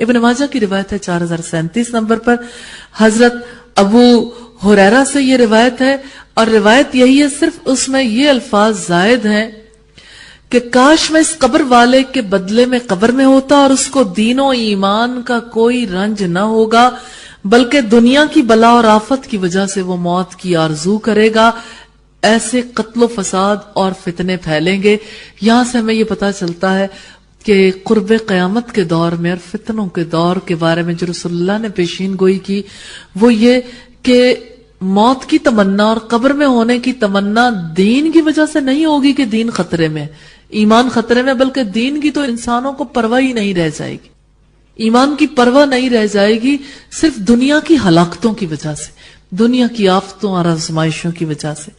ابن ماجہ کی روایت ہے 4037 نمبر پر. حضرت ابو ہریرہ سے یہ روایت ہے، اور روایت یہی ہے، صرف اس میں یہ الفاظ زائد ہیں کہ کاش میں اس قبر والے کے بدلے میں قبر میں ہوتا اور اس کو دین و ایمان کا کوئی رنج نہ ہوگا، بلکہ دنیا کی بلا اور آفت کی وجہ سے وہ موت کی آرزو کرے گا. ایسے قتل و فساد اور فتنے پھیلیں گے. یہاں سے ہمیں یہ پتا چلتا ہے کہ قرب قیامت کے دور میں اور فتنوں کے دور کے بارے میں جو رسول اللہ نے پیشین گوئی کی وہ یہ کہ موت کی تمنا اور قبر میں ہونے کی تمنا دین کی وجہ سے نہیں ہوگی کہ دین خطرے میں، ایمان خطرے میں، بلکہ دین کی تو انسانوں کو پرواہ ہی نہیں رہ جائے گی، ایمان کی پرواہ نہیں رہ جائے گی، صرف دنیا کی ہلاکتوں کی وجہ سے، دنیا کی آفتوں اور آزمائشوں کی وجہ سے.